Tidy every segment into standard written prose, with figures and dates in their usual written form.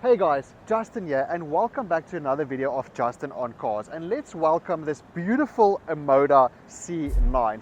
Hey guys, Justin here and welcome back to another video of Justin on Cars, and let's welcome this beautiful OMODA C9.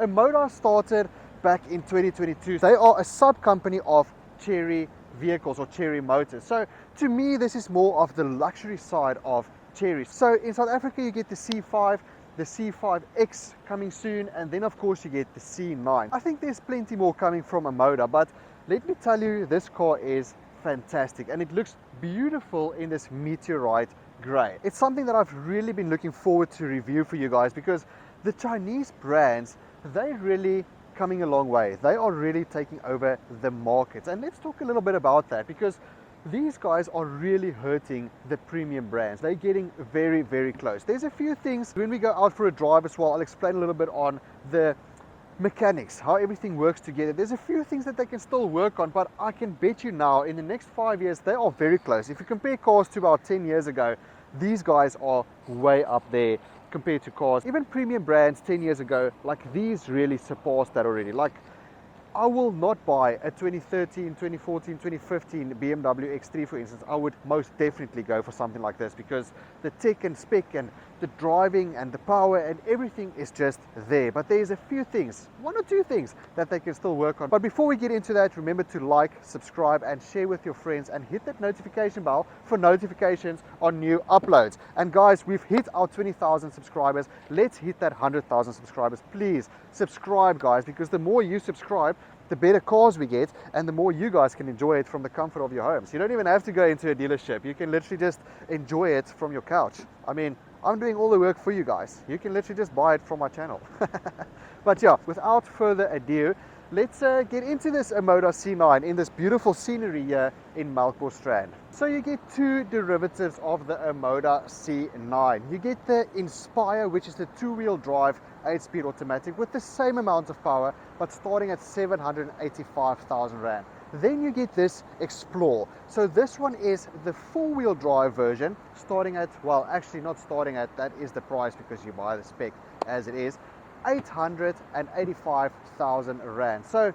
OMODA started back in 2022. They are a sub-company of Chery vehicles or Chery Motors. So to me, this is more of the luxury side of Chery. So in South Africa, you get the C5, the C5X coming soon, and then of course you get the C9. I think there's plenty more coming from OMODA, but let me tell you, this car is fantastic and it looks beautiful in this meteorite grey. It's something that I've really been looking forward to review for you guys, because the Chinese brands, they're really coming a long way. They are really taking over the market. And let's talk a little bit about that, because these guys are really hurting the premium brands. They're getting very, very close. There's a few things when we go out for a drive as well. I'll explain a little bit on the mechanics, how everything works together. There's a few things that they can still work on, but I can bet you now in the next 5 years, they are very close. If you compare cars to about 10 years ago, these guys are way up there compared to cars. Even premium brands 10 years ago, like these really surpassed that already. Like, I will not buy a 2013, 2014, 2015 BMW X3 for instance. I would most definitely go for something like this, because the tech and spec and the driving and the power and everything is just there. But there's a few things, one or two things that they can still work on. But before we get into that, remember to like, subscribe and share with your friends, and hit that notification bell for notifications on new uploads. And guys, we've hit our 20,000 subscribers. Let's hit that 100,000 subscribers. Please subscribe, guys, because the more you subscribe, the better cars we get, and the more you guys can enjoy it from the comfort of your homes. You don't even have to go into a dealership. You can literally just enjoy it from your couch. I mean, I'm doing all the work for you guys. You can literally just buy it from my channel. But yeah, without further ado, let's get into this OMODA C9 in this beautiful scenery here in Melkbos. So you get two derivatives of the OMODA C9. You get the Inspire, which is the two-wheel drive 8-speed automatic with the same amount of power, but starting at 785,000 Rand. Then you get this Explore. So this one is the four-wheel drive version, starting at, well, actually not starting at, that is the price because you buy the spec as it is, 885,000 Rand. So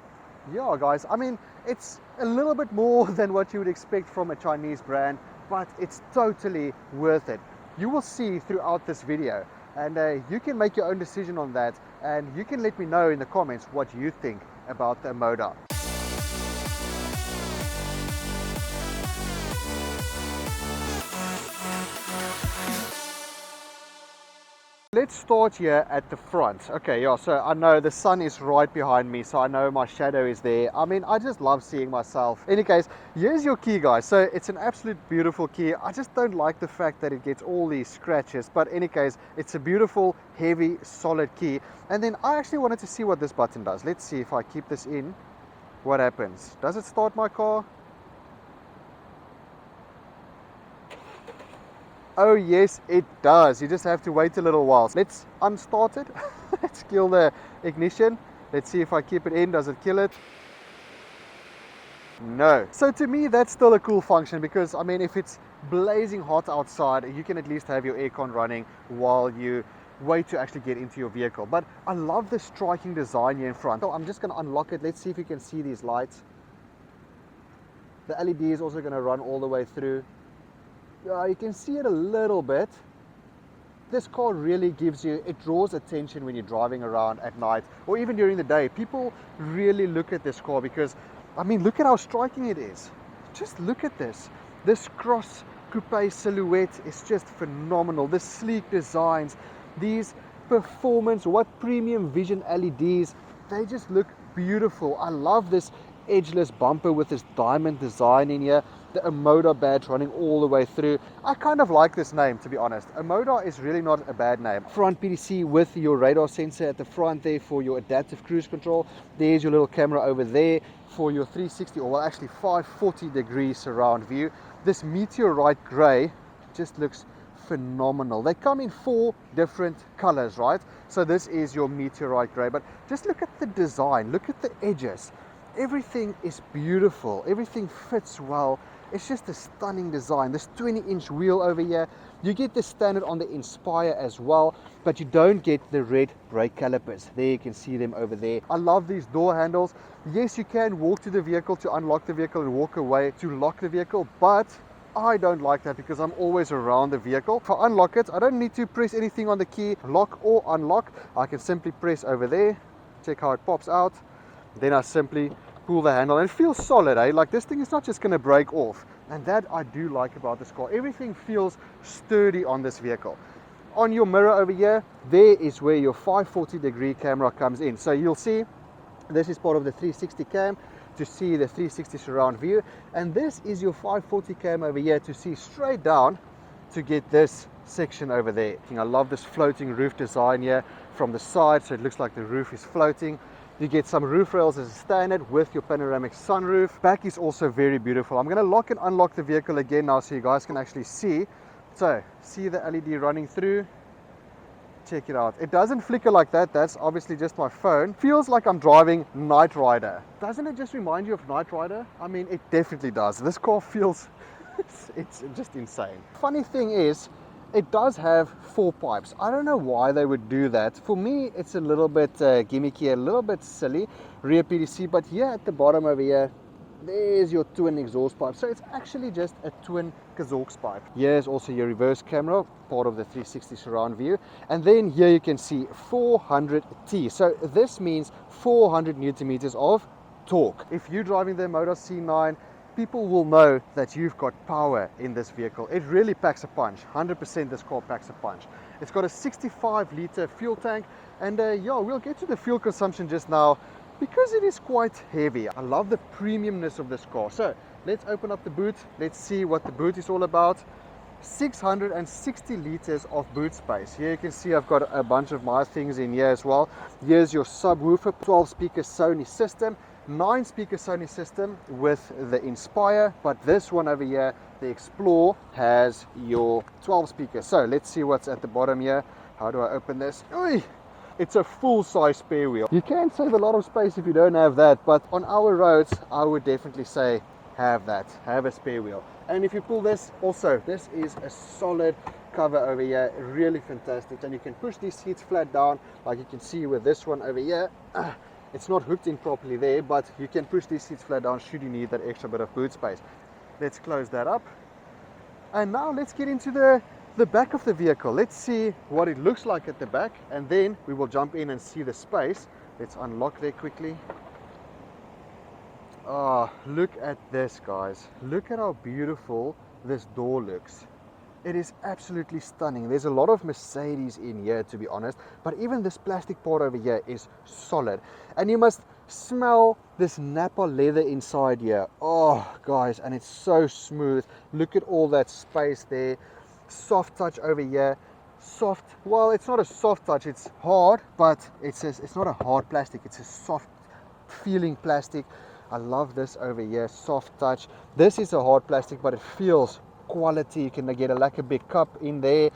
yeah, guys, I mean, it's a little bit more than what you would expect from a Chinese brand, but it's totally worth it. You will see throughout this video, and you can make your own decision on that, and you can let me know in the comments what you think about the OMODA. Let's start here at the front. Okay, yeah, so I know the sun is right behind me, so I know my shadow is there. I mean, I just love seeing myself. In any case, here's your key, guys. So it's an absolute beautiful key. I just don't like the fact that it gets all these scratches, but in any case, it's a beautiful, heavy, solid key. And then I actually wanted to see what this button does. Let's see if I keep this in, what happens. Does it start my car? Oh yes, it does. You just have to wait a little while. Let's unstart it. Let's kill the ignition. Let's see if I keep it in. Does it kill it? No. So to me, that's still a cool function, because I mean, if it's blazing hot outside, you can at least have your aircon running while you way to actually get into your vehicle. But I love the striking design here in front. So I'm just going to unlock it. Let's see if you can see these lights. The LED is also going to run all the way through. You can see it a little bit. This car really gives you, it draws attention when you're driving around at night or even during the day. People really look at this car because, I mean, look at how striking it is. Just look at this. This cross coupe silhouette is just phenomenal. The sleek designs, these performance, what premium vision LEDs, they just look beautiful. I love this edgeless bumper with this diamond design in here, the OMODA badge running all the way through. I kind of like this name, to be honest. OMODA is really not a bad name. Front PDC with your radar sensor at the front there for your adaptive cruise control. There's your little camera over there for your 360, or well, actually 540-degree surround view. This meteorite gray just looks phenomenal. They come in 4 different colors, right? So this is your meteorite gray, but just look at the design, look at the edges. Everything is beautiful, everything fits well. It's just a stunning design. This 20-inch wheel over here, you get the standard on the Inspire as well, but you don't get the red brake calipers. There you can see them over there. I love these door handles. Yes, you can walk to the vehicle to unlock the vehicle and walk away to lock the vehicle, but I don't like that because I'm always around the vehicle. If I unlock it, I don't need to press anything on the key, lock or unlock. I can simply press over there, check how it pops out. Then I simply pull the handle and it feels solid, eh? Like this thing is not just going to break off. And that I do like about this car. Everything feels sturdy on this vehicle. On your mirror over here, there is where your 540-degree camera comes in. So you'll see this is part of the 360 cam to see the 360 surround view. And this is your 540 cam over here to see straight down to get this section over there. I love this floating roof design here from the side, so it looks like the roof is floating. You get some roof rails as a standard with your panoramic sunroof. Back is also very beautiful. I'm going to lock and unlock the vehicle again now so you guys can actually see. So, see the LED running through. Check it out. It doesn't flicker like that. That's obviously just my phone. Feels like I'm driving Knight Rider. Doesn't it just remind you of Knight Rider? I mean, it definitely does. This car feels, it's just insane. Funny thing is, it does have 4 pipes. I don't know why they would do that. For me, it's a little bit gimmicky, a little bit silly, rear PDC, but here at the bottom over here, there's your twin exhaust pipe. So it's actually just a twin exhaust pipe. Here's also your reverse camera, part of the 360 surround view. And then here you can see 400T. So this means 400 Newton meters of torque. If you're driving the OMODA C9, people will know that you've got power in this vehicle. It really packs a punch. 100% this car packs a punch. It's got a 65-liter fuel tank, and yeah, we'll get to the fuel consumption just now because it is quite heavy. I love the premiumness of this car. So let's open up the boot. Let's see what the boot is all about. 660 liters of boot space. Here you can see I've got a bunch of my things in here as well. Here's your subwoofer, 12-speaker Sony system. 9-speaker Sony system with the Inspire, but this one over here, the Explore, has your 12 speakers. So let's see what's at the bottom here. How do I open this? Oy! It's a full-size spare wheel. You can save a lot of space if you don't have that, but on our roads I would definitely say have that, have a spare wheel. And if you pull this, also this is a solid cover over here, really fantastic. And you can push these seats flat down like you can see with this one over here. It's not hooked in properly there, but you can push these seats flat down should you need that extra bit of boot space. Let's close that up. And now let's get into the back of the vehicle. Let's see what it looks like at the back, and then we will jump in and see the space. Let's unlock there quickly. Oh, look at this, guys. Look at how beautiful this door looks. It is absolutely stunning. There's a lot of Mercedes in here, to be honest, but even this plastic part over here is solid. And you must smell this Napa leather inside here. Oh, guys, and it's so smooth. Look at all that space there. Soft touch over here. Soft, well, it's not a soft touch, it's hard, but it's not a hard plastic, it's a soft feeling plastic. I love this over here, soft touch. This is a hard plastic, but it feels quality. You can get a lacquer big cup in there,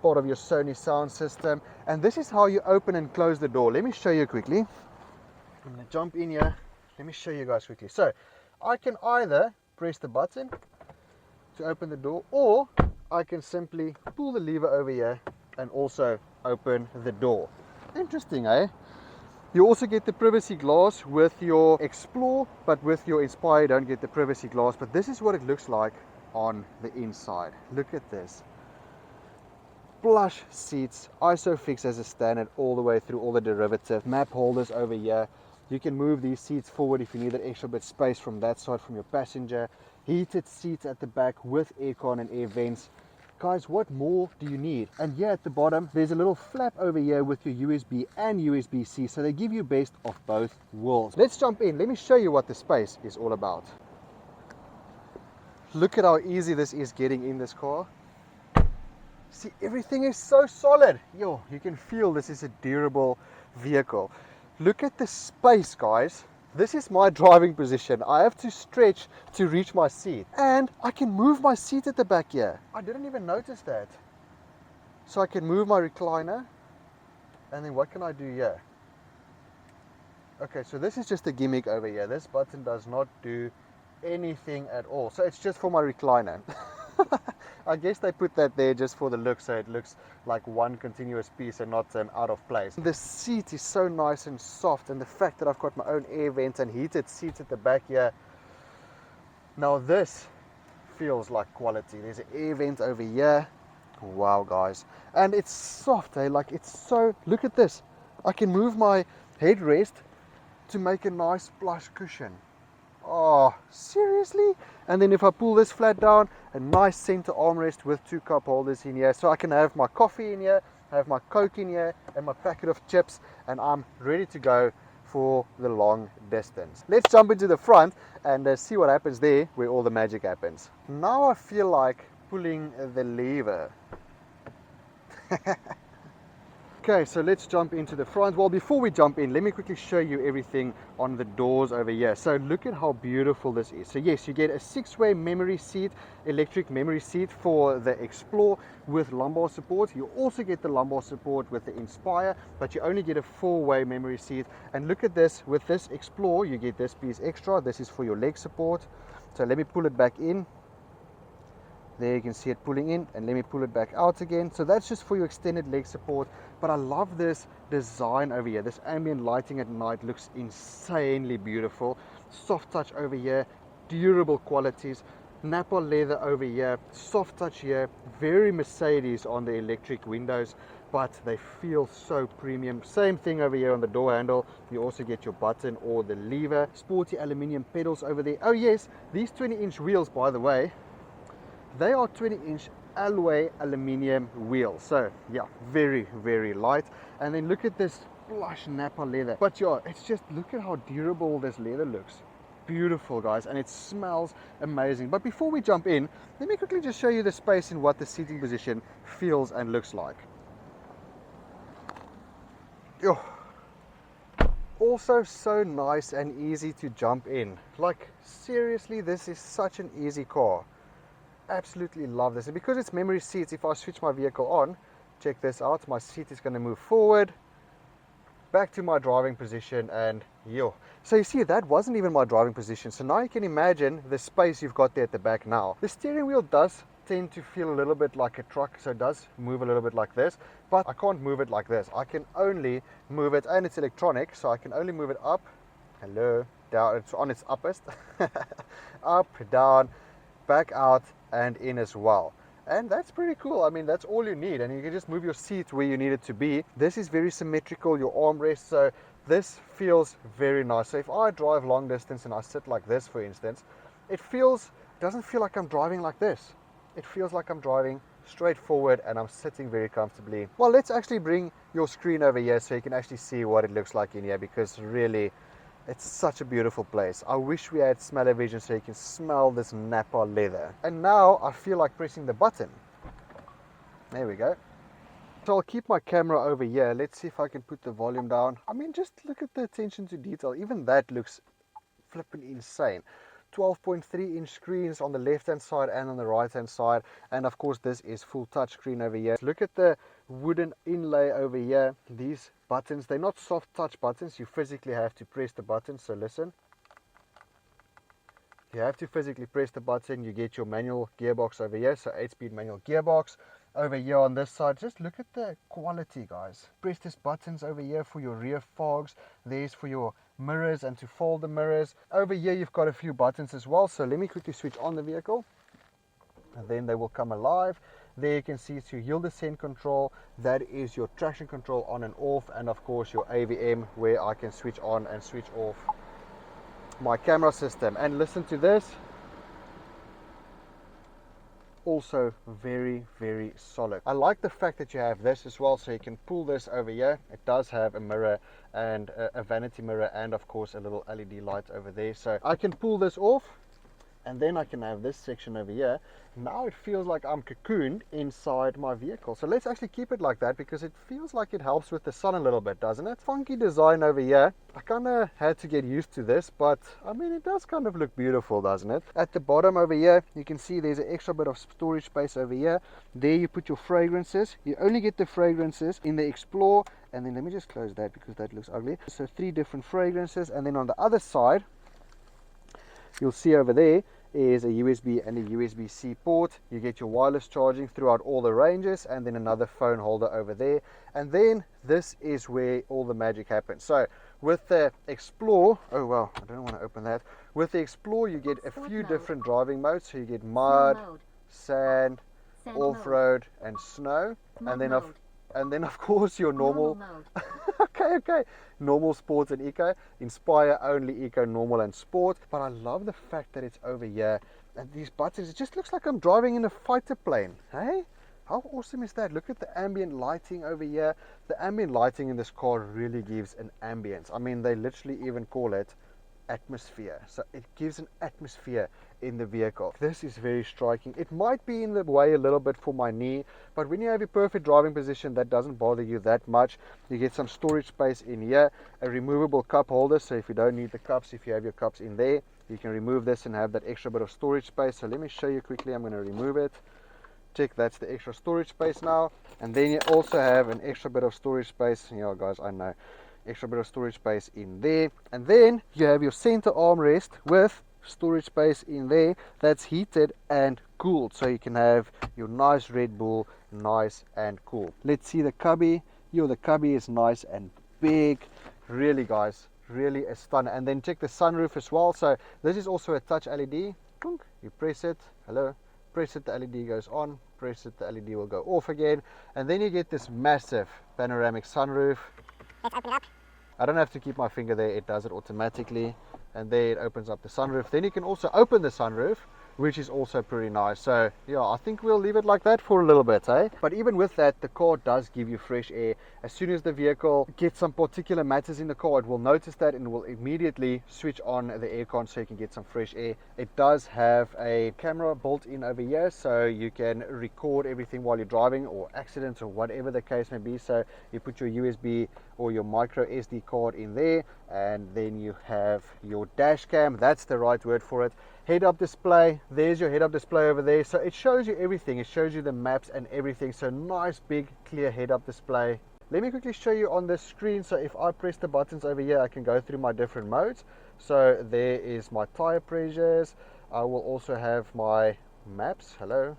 part of your Sony sound system. And this is how you open and close the door. Let me show you quickly. I'm going to jump in here. Let me show you guys quickly. So I can either press the button to open the door, or I can simply pull the lever over here and also open the door. Interesting, eh? You also get the privacy glass with your Explore, but with your Inspire you don't get the privacy glass. But this is what it looks like on the inside. Look at this. Plush seats, ISOFIX as a standard all the way through all the derivative. Map holders over here. You can move these seats forward if you need that extra bit of space from that side from your passenger. Heated seats at the back with aircon and air vents. Guys, what more do you need? And here at the bottom, there's a little flap over here with your USB and USB-C, so they give you best of both worlds. Let's jump in. Let me show you what the space is all about. Look at how easy this is getting in this car. See, everything is so solid. Yo, you can feel this is a durable vehicle. Look at the space, guys. This is my driving position. I have to stretch to reach my seat. And I can move my seat at the back here. I didn't even notice that. So I can move my recliner. And then what can I do here? Okay, so this is just a gimmick over here. This button does not do anything at all. So it's just for my recliner. I guess they put that there just for the look, so it looks like one continuous piece and not out of place. The seat is so nice and soft, and the fact that I've got my own air vents and heated seats at the back here. Now this feels like quality. There's an air vent over here. Wow, guys. And it's soft, eh? Like, it's so, look at this. I can move my headrest to make a nice plush cushion. Oh, seriously? And then if I pull this flat down, a nice center armrest with 2 cup holders in here, so I can have my coffee in here, have my Coke in here, and my packet of chips, and I'm ready to go for the long distance. Let's jump into the front and see what happens there, where all the magic happens. Now I feel like pulling the lever. Okay, so let's jump into the front. Well, before we jump in, let me quickly show you everything on the doors over here. So look at how beautiful this is. So yes, you get a 6-way memory seat, electric memory seat for the Explore with lumbar support. You also get the lumbar support with the Inspire, but you only get a 4-way memory seat. And look at this, with this Explore, you get this piece extra. This is for your leg support. So let me pull it back in. There you can see it pulling in, and let me pull it back out again. So that's just for your extended leg support. But I love this design over here. This ambient lighting at night looks insanely beautiful. Soft touch over here, durable qualities. Napa leather over here, soft touch here. Very Mercedes on the electric windows, but they feel so premium. Same thing over here on the door handle. You also get your button or the lever. Sporty aluminium pedals over there. Oh yes, these 20-inch wheels, by the way, they are 20-inch alloy aluminium wheels. So yeah, very, very light. And then look at this plush Napa leather. But yeah, it's just, look at how durable this leather looks. Beautiful, guys, and it smells amazing. But before we jump in, let me quickly just show you the space and what the seating position feels and looks like. Yo. Also so nice and easy to jump in. Like, seriously, this is such an easy car. Absolutely love this. And because it's memory seats, if I switch my vehicle on, check this out, my seat is going to move forward back to my driving position, and yo, so you see, that wasn't even my driving position. So now you can imagine the space you've got there at the back. Now the steering wheel does tend to feel a little bit like a truck, so it does move a little bit like this, but I can't move it like this. I can only move it, and it's electronic, so I can only move it up, hello, down, it's on its uppest, up, down, back out, and in as well. And that's pretty cool. I mean, that's all you need, and you can just move your seat where you need it to be. This is very symmetrical, your armrest, so this feels very nice. So if I drive long distance and I sit like this, for instance, it doesn't feel like I'm driving like this. It feels like I'm driving straight forward and I'm sitting very comfortably. Well, let's actually bring your screen over here so you can actually see what it looks like in here, because really, it's such a beautiful place. I wish we had smell-o-vision so you can smell this Napa leather. And now I feel like pressing the button. There we go. So I'll keep my camera over here. Let's see if I can put the volume down. I mean, just look at the attention to detail. Even that looks flipping insane. 12.3-inch screens on the left-hand side and on the right-hand side. And of course, this is full touchscreen over here. Look at the wooden inlay over here. These buttons, they're not soft touch buttons. You physically have to press the button. So listen. You have to physically press the button. You get your manual gearbox over here. So 8-speed manual gearbox. over here on this side. Just look at the quality, guys. Press this buttons over here for your rear fogs. There's for your mirrors and to fold the mirrors. Over here you've got a few buttons as well. So let me quickly switch on the vehicle and then they will come alive. There you can see it's your hill descent control. That is your traction control on and off, and of course your AVM where I can switch on and switch off my camera system. And listen to this. Also very, very solid. I like the fact that you have this as well, so you can pull this over here. It does have a mirror and a vanity mirror and of course a little LED light over there. So I can pull this off and then I can have this section over here. Now it feels like I'm cocooned inside my vehicle. So let's actually keep it like that because it feels like it helps with the sun a little bit, doesn't it? Funky design over here. I kind of had to get used to this, but I mean, it does kind of look beautiful, doesn't it? At the bottom over here, you can see there's an extra bit of storage space over here. There you put your fragrances. You only get the fragrances in the Explore. And then let me just close that because that looks ugly. So 3 different fragrances. And then on the other side, you'll see over there is a USB and a USB-C port. You get your wireless charging throughout all the ranges, and then another phone holder over there. And then this is where all the magic happens. So with the Explore, oh well, I don't want to open that. With the Explore you get a few different driving modes. So you get mud, sand, off-road and snow, and then of course your normal okay, normal, sports and eco. Inspire, only, eco, normal and sport. But I love the fact that it's over here and these buttons, it just looks like I'm driving in a fighter plane. Hey, how awesome is that? Look at the ambient lighting over here. The ambient lighting in this car really gives an ambience. I mean, they literally even call it atmosphere. So it gives an atmosphere in the vehicle. This is very striking. It might be in the way a little bit for my knee, but when you have a perfect driving position, that doesn't bother you that much. You get some storage space in here, a removable cup holder, so if you don't need the cups, if you have your cups in there, you can remove this and have that extra bit of storage space. So let me show you quickly. I'm going to remove it. Check, that's the extra storage space now. And then you also have an extra bit of storage space. Yeah, guys, I know, extra bit of storage space in there. And then you have your center armrest with storage space in there that's heated and cooled, so you can have your nice Red Bull, nice and cool. Let's see the cubby. The cubby is nice and big. Really, guys, really a stunner. And then check the sunroof as well. So this is also a touch LED. You press it, hello, press it, the LED goes on, press it, the LED will go off again, and then you get this massive panoramic sunroof. Let's open it up. I don't have to keep my finger there, it does it automatically. And there it opens up the sunroof. Then you can also open the sunroof, which is also pretty nice. So yeah, I think we'll leave it like that for a little bit, eh? But even with that, the car does give you fresh air. As soon as the vehicle gets some particular matters in the car, it will notice that and will immediately switch on the aircon so you can get some fresh air. It does have a camera built in over here, so you can record everything while you're driving, or accidents, or whatever the case may be. So you put your USB or your micro SD card in there, and then you have your dash cam. That's the right word for it. Head-up display, there's your head-up display over there. So it shows you everything. It shows you the maps and everything. So nice, big, clear head-up display. Let me quickly show you on the screen. So if I press the buttons over here, I can go through my different modes. So there is my tire pressures. I will also have my maps. Hello.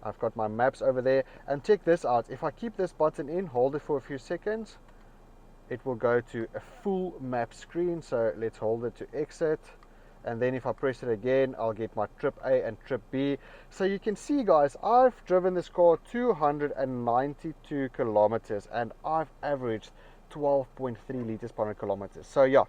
I've got my maps over there. And check this out. If I keep this button in, hold it for a few seconds, it will go to a full map screen. So let's hold it to exit. And then if I press it again, I'll get my trip A and trip B. So you can see, guys, I've driven this car 292 kilometers and I've averaged 12.3 liters per 100 kilometers. So yeah,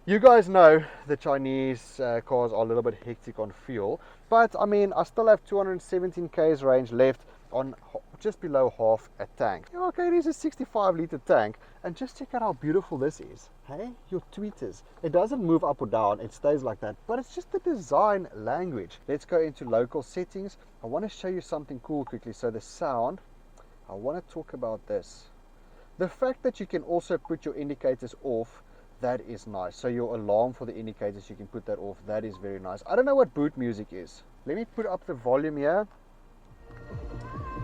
you guys know the Chinese cars are a little bit hectic on fuel, but I mean, I still have 217 k's range left on just below half a tank. Okay, it is a 65 liter tank, and just check out how beautiful this is. Hey, your tweeters, it doesn't move up or down, it stays like that, but it's just the design language. Let's go into local settings. I want to show you something cool quickly. So the sound, I want to talk about this. The fact that you can also put your indicators off, that is nice. So your alarm for the indicators, you can put that off. That is very nice. I don't know what boot music is. Let me put up the volume here.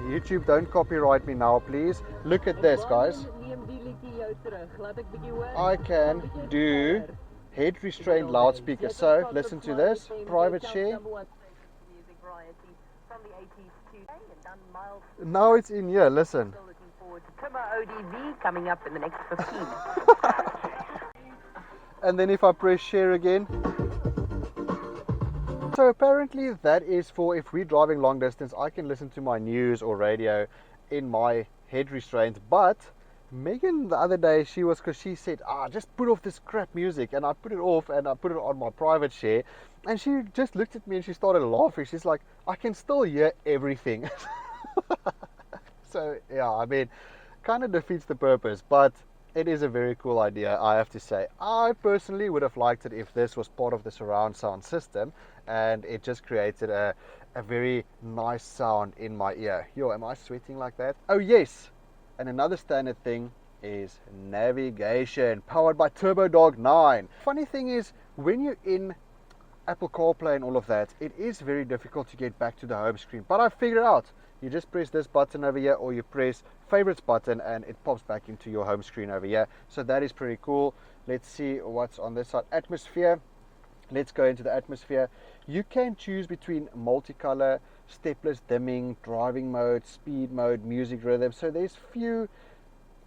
YouTube, don't copyright me now, please. Look at this, guys. I can do head restrained loudspeaker. So listen to this. Private share. Now it's in here, listen. Still looking forward to Trimmer ODV coming up in the next 15. And then if I press share again. So apparently that is for if we're driving long distance, I can listen to my news or radio in my head restraint. But Megan the other day, because she said, just put off this crap music, and I put it off and I put it on my private share, and she just looked at me and she started laughing. She's like, I can still hear everything. So yeah, I mean, kind of defeats the purpose, but it is a very cool idea, I have to say. I personally would have liked it if this was part of the surround sound system and it just created a very nice sound in my ear. Yo, am I sweating like that? Oh yes, and another standard thing is navigation, powered by Turbo Dog 9. Funny thing is, when you're in Apple CarPlay and all of that, it is very difficult to get back to the home screen. But I figured out, you just press this button over here, or you press favorites button, and it pops back into your home screen over here. So that is pretty cool. Let's see what's on this side. Atmosphere. Let's go into the atmosphere. You can choose between multicolor, stepless dimming, driving mode, speed mode, music rhythm. So there's few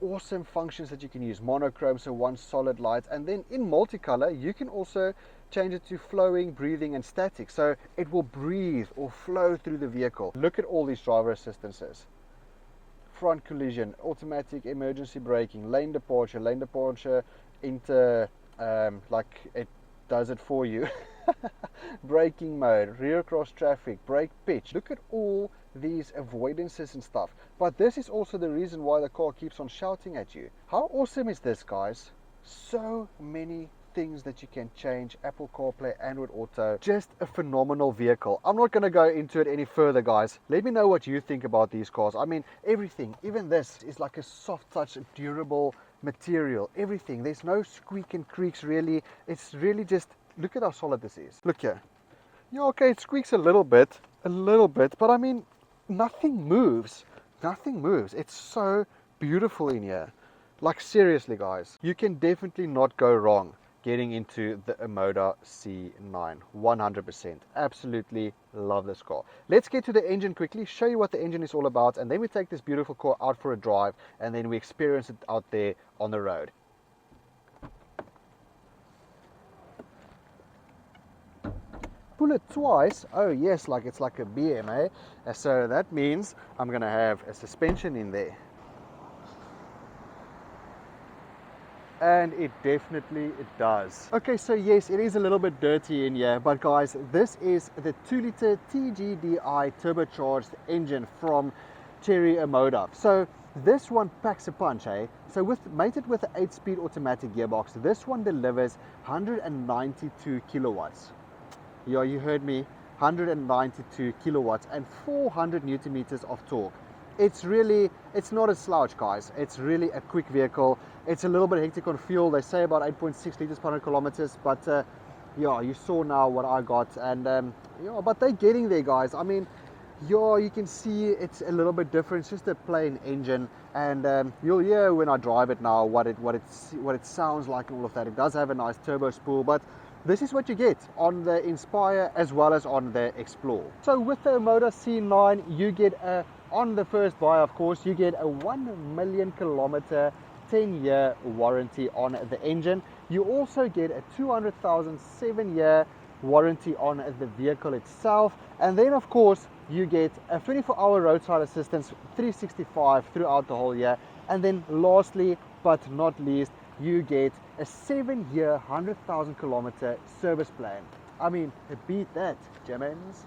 awesome functions that you can use. Monochrome, so one solid light, and then in multicolor you can also change it to flowing, breathing, and static, so it will breathe or flow through the vehicle. Look at all these driver assistances: front collision, automatic emergency braking, lane departure, like it does it for you. Braking mode, rear cross traffic, brake pitch. Look at all these avoidances and stuff. But this is also the reason why the car keeps on shouting at you. How awesome is this, guys? So many things that you can change. Apple CarPlay Android Auto, just a phenomenal vehicle. I'm not going to go into it any further, guys. Let me know what you think about these cars. I mean, everything, even this is like a soft touch, durable material. Everything, there's no squeak and creaks really. It's really just, look at how solid this is. Look here. Yeah, okay, it squeaks a little bit, but I mean, nothing moves. Nothing moves. It's so beautiful in here. Like seriously, guys, you can definitely not go wrong getting into the OMODA C9. 100%. Absolutely love this car. Let's get to the engine quickly, show you what the engine is all about, and then we take this beautiful car out for a drive, and then we experience it out there on the road. Pull it twice. Oh yes, like it's like a BM, eh? So that means I'm gonna have a suspension in there. And it definitely does. Okay, so yes, it is a little bit dirty in here, but guys, this is the 2-liter TGDI turbocharged engine from Chery OMODA. So this one packs a punch, eh? So mated with an 8-speed automatic gearbox, this one delivers 192 kilowatts. Yeah, you heard me, 192 kilowatts and 400 newton meters of torque. It's not a slouch, guys. It's really a quick vehicle. It's a little bit hectic on fuel. They say about 8.6 liters per 100 kilometers, but yeah, you saw now what I got, and yeah, but they're getting there, guys. I mean, yeah, you can see it's a little bit different. It's just a plain engine, and you'll hear when I drive it now what it sounds like and all of that. It does have a nice turbo spool, but this is what you get on the Inspire as well as on the Explore. So with the OMODA C9, you get on the first buy, of course, you get a 1 million kilometer 10-year warranty on the engine. You also get a 200,000 7-year warranty on the vehicle itself, and then of course you get a 24-hour roadside assistance 365 throughout the whole year, and then lastly but not least, you get a 7-year 100,000 kilometer service plan. I mean, beat that, Gemins.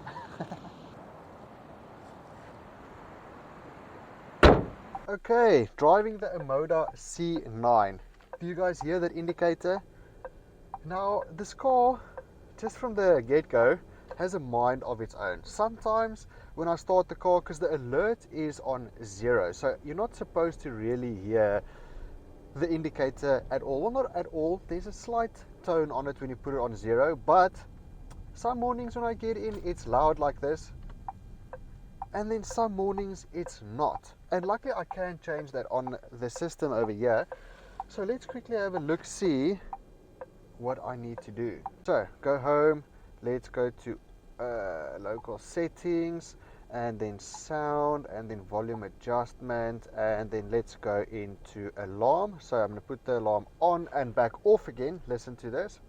Okay, driving the OMODA C9. Do you guys hear that indicator? Now, this car, just from the get-go, has a mind of its own. Sometimes when I start the car, because the alert is on 0, so you're not supposed to really hear the indicator at all. Well, not at all. There's a slight tone on it when you put it on 0, but some mornings when I get in, it's loud like this, and then some mornings it's not. And luckily I can change that on the system over here. So let's quickly have a look, see what I need to do. So go home, let's go to local settings, and then sound, and then volume adjustment, and then let's go into alarm. So I'm going to put the alarm on and back off again. Listen to this.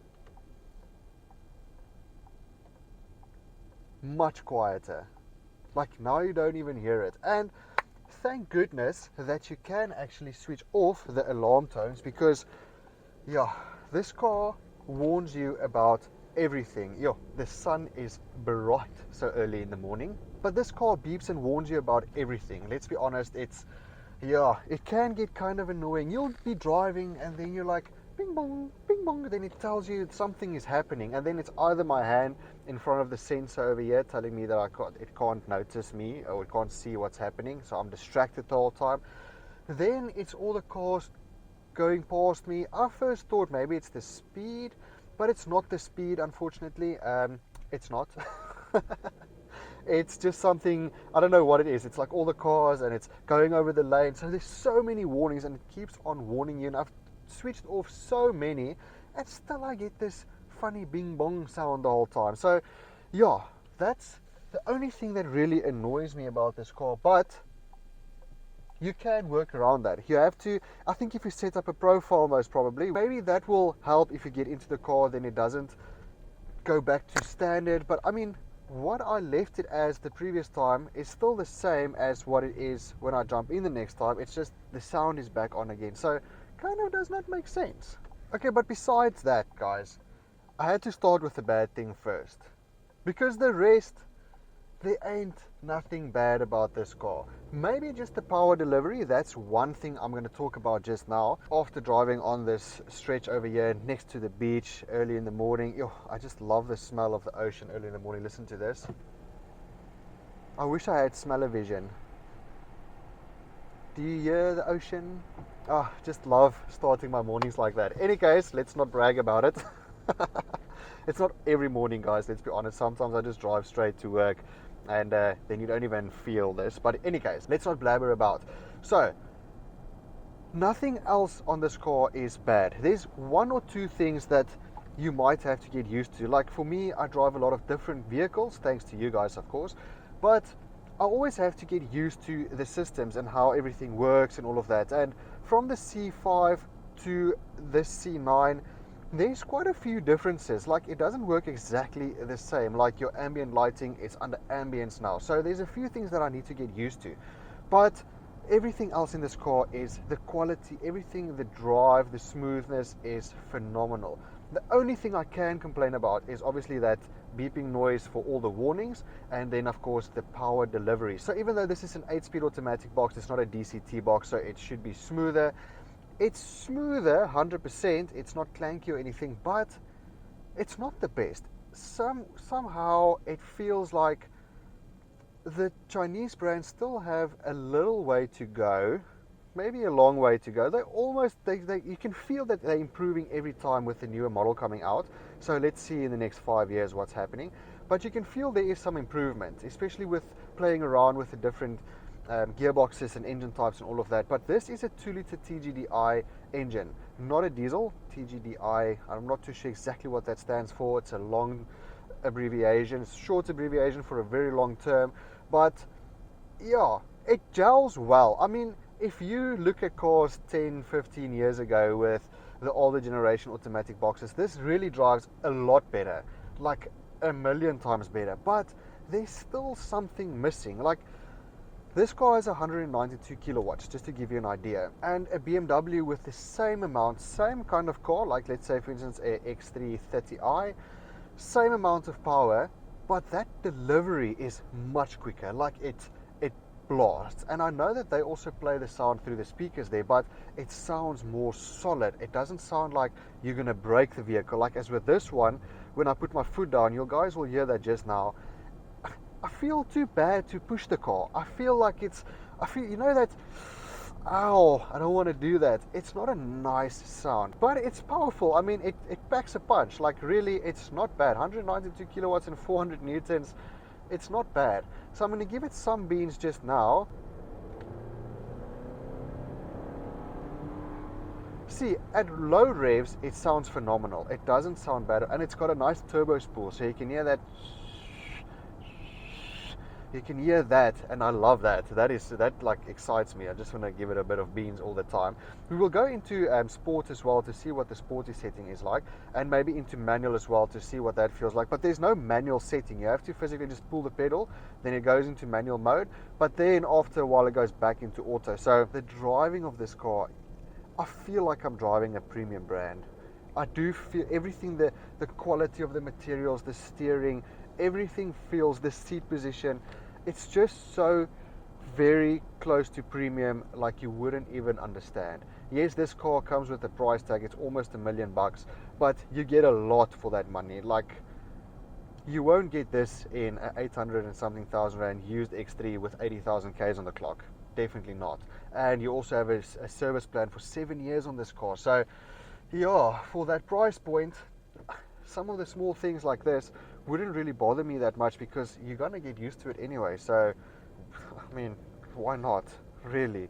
Much quieter. Like now you don't even hear it. And thank goodness that you can actually switch off the alarm tones, because yeah, this car warns you about everything. Yo, the sun is bright so early in the morning, but this car beeps and warns you about everything. Let's be honest, yeah, it can get kind of annoying. You'll be driving and then you're like bing bong, then it tells you something is happening, and then it's either my hand in front of the sensor over here telling me that it can't notice me, or it can't see what's happening, so I'm distracted the whole time. Then it's all the cars going past me. I first thought maybe it's the speed, but it's not the speed, unfortunately. It's not. It's just something, I don't know what it is. It's like all the cars and it's going over the lane, so there's so many warnings and it keeps on warning you, and I've switched off so many and still I get this funny bing bong sound the whole time. So yeah, that's the only thing that really annoys me about this car, but you can work around that. You have to, I think if you set up a profile, most probably, maybe that will help. If you get into the car, then it doesn't go back to standard. But I mean, what I left it as the previous time is still the same as what it is when I jump in the next time. It's just the sound is back on again, so kind of does not make sense. Okay, but besides that, guys, I had to start with the bad thing first, because the rest, there ain't nothing bad about this car. Maybe just the power delivery. That's one thing I'm going to talk about just now. After driving on this stretch over here next to the beach early in the morning, yo, I just love the smell of the ocean early in the morning. Listen to this. I wish I had smell-o-vision. Do you hear the ocean? Oh, just love starting my mornings like that. Any case, let's not brag about it. It's not every morning, guys, let's be honest. Sometimes I just drive straight to work, and then you don't even feel this. But in any case, let's not blabber about. So nothing else on this car is bad. There's one or two things that you might have to get used to. Like for me, I drive a lot of different vehicles, thanks to you guys, of course, but I always have to get used to the systems and how everything works and all of that. And from the C5 to the C9, there's quite a few differences. Like it doesn't work exactly the same. Like your ambient lighting is under ambience now, so there's a few things that I need to get used to. But everything else in this car is the quality, everything, the drive, the smoothness is phenomenal. The only thing I can complain about is obviously that beeping noise for all the warnings, and then of course the power delivery. So even though this is an 8-speed automatic box, it's not a DCT box, so it should be smoother. It's smoother, 100%. It's not clanky or anything, but it's not the best. Somehow it feels like the Chinese brands still have a little way to go, maybe a long way to go. You can feel that they're improving every time with the newer model coming out. So let's see in the next 5 years what's happening. But you can feel there is some improvement, especially with playing around with the different gearboxes and engine types and all of that. But this is a 2-liter TGDI engine, not a diesel. TGDI, I'm not too sure exactly what that stands for. It's a long abbreviation, it's a short abbreviation for a very long term, but yeah, it gels well. I mean, if you look at cars 10-15 years ago with the older generation automatic boxes, this really drives a lot better, like a million times better. But there's still something missing. Like this car has 192 kilowatts, just to give you an idea, and a BMW with the same amount, same kind of car, like let's say for instance a X330i, same amount of power, but that delivery is much quicker. Like it blasts. And I know that they also play the sound through the speakers there, but it sounds more solid. It doesn't sound like you're gonna break the vehicle. Like as with this one, when I put my foot down, you guys will hear that just now, I feel too bad to push the car. I feel like you know that, ow, I don't want to do that. It's not a nice sound, but it's powerful. I mean, it packs a punch. Like really, it's not bad. 192 kilowatts and 400 newtons, it's not bad. So I'm going to give it some beans just now. See, at low revs, it sounds phenomenal. It doesn't sound bad, and it's got a nice turbo spool, so you can hear that. You can hear that, and I love that. That like excites me. I just want to give it a bit of beans all the time. We will go into sport as well to see what the sporty setting is like, and maybe into manual as well to see what that feels like. But there's no manual setting. You have to physically just pull the pedal, then it goes into manual mode, but then after a while it goes back into auto. So the driving of this car, I feel like I'm driving a premium brand. I do feel everything, the quality of the materials, the steering, everything feels, the seat position, it's just so very close to premium, like you wouldn't even understand. Yes, this car comes with a price tag, it's almost $1 million, but you get a lot for that money. Like, you won't get this in an 800 and something thousand rand used X3 with 80,000 Ks on the clock. Definitely not. And you also have a service plan for 7 years on this car. So yeah, for that price point, some of the small things like this wouldn't really bother me that much, because you're gonna get used to it anyway. So I mean, why not, really?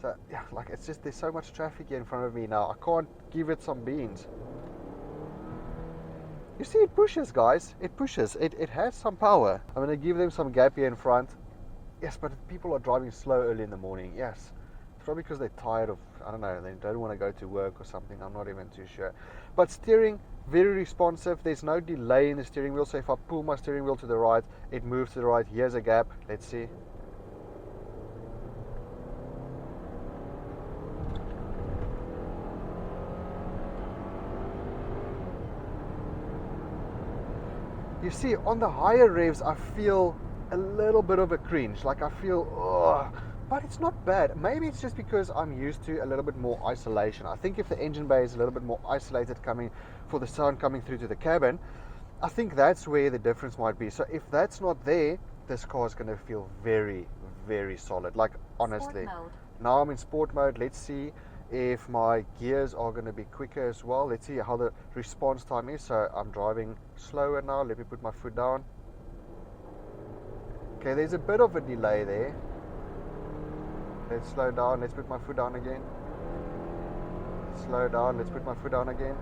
So yeah, like, it's just, there's so much traffic here in front of me now, I can't give it some beans. You see, it pushes, guys, it pushes, it has some power. I'm gonna give them some gap here in front. Yes, but people are driving slow early in the morning. Yes, it's probably because they're tired of, I don't know, they don't want to go to work or something. I'm not even too sure. But steering, very responsive. There's no delay in the steering wheel. So if I pull my steering wheel to the right, it moves to the right. Here's a gap. Let's see. You see, on the higher revs, I feel a little bit of a cringe. Like, I feel, ugh. But it's not bad. Maybe it's just because I'm used to a little bit more isolation. I think if the engine bay is a little bit more isolated coming for the sound coming through to the cabin, I think that's where the difference might be. So if that's not there, this car is going to feel very, very solid. Like, honestly. Now I'm in sport mode. Let's see if my gears are going to be quicker as well. Let's see how the response time is. So I'm driving slower now. Let me put my foot down. Okay, there's a bit of a delay there. Let's slow down. Let's put my foot down again. Slow down. Let's put my foot down again.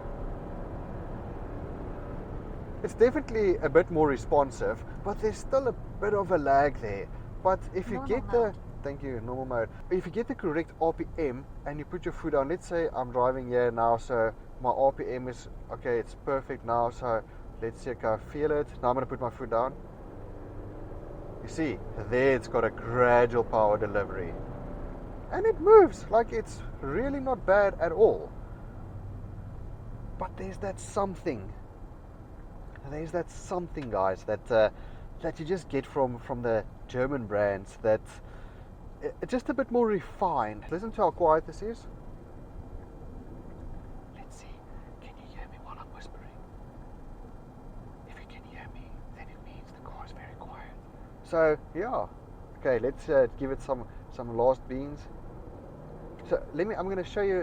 It's definitely a bit more responsive, but there's still a bit of a lag there. But if you get the, thank you, normal mode. If you get the correct RPM and you put your foot down, let's say I'm driving here now, so my RPM is, okay, it's perfect now. So let's see, okay, I feel it. Now I'm going to put my foot down. You see, there it's got a gradual power delivery. And it moves, like, it's really not bad at all. But there's that something. There's that something, guys, that that you just get from the German brands, that it's just a bit more refined. Listen to how quiet this is. Let's see, can you hear me while I'm whispering? If you can hear me, then it means the car is very quiet. So yeah, okay, let's give it some last beans. So I'm going to show you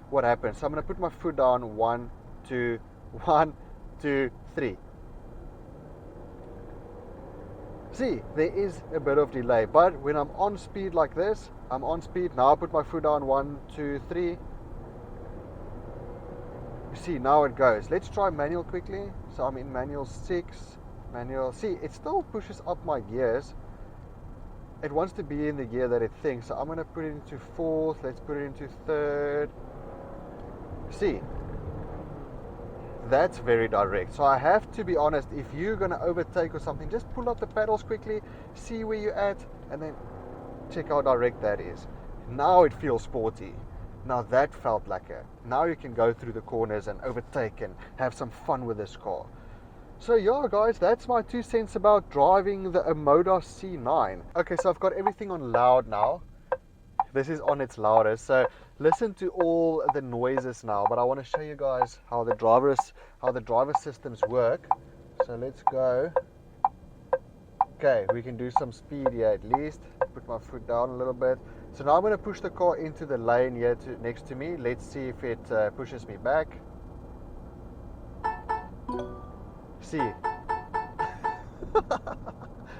what happens. So I'm going to put my foot down. 1, 2, 1, 2, 3. See, there is a bit of delay, but when I'm on speed like this, I'm on speed. Now I put my foot down. 1, 2, 3. You see, now it goes. Let's try manual quickly. So I'm in manual 6. Manual. See, it still pushes up my gears. It wants to be in the gear that it thinks. So I'm going to put it into 4th. Let's put it into 3rd. See, that's very direct. So I have to be honest, if you're going to overtake or something, just pull up the pedals quickly, see where you're at, and then check how direct that is. Now it feels sporty. Now that felt lekker. Now you can go through the corners and overtake and have some fun with this car. So yeah, guys, that's my 2 cents about driving the OMODA C9. Okay, so I've got everything on loud now. This is on its loudest, so listen to all the noises now. But I want to show you guys how the driver systems work. So let's go. Okay, we can do some speed here at least. Put my foot down a little bit. So now I'm going to push the car into the lane here next to me. Let's see if it pushes me back. See.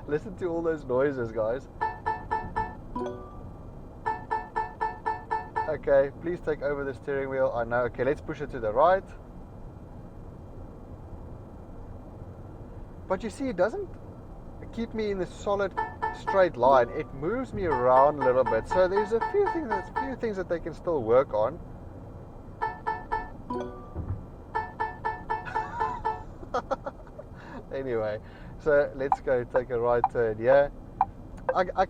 Listen to all those noises, guys. Okay, please take over the steering wheel. I know. Okay, let's push it to the right. But you see, it doesn't keep me in the solid straight line, it moves me around a little bit. So there's a few things that they can still work on. Anyway, so let's go take a right turn here. I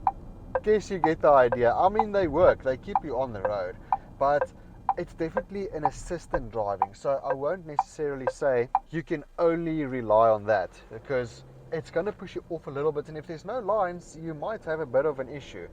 guess you get the idea. I mean, they work, they keep you on the road, but it's definitely an assistant driving. So I won't necessarily say you can only rely on that, because it's going to push you off a little bit, and if there's no lines, you might have a bit of an issue.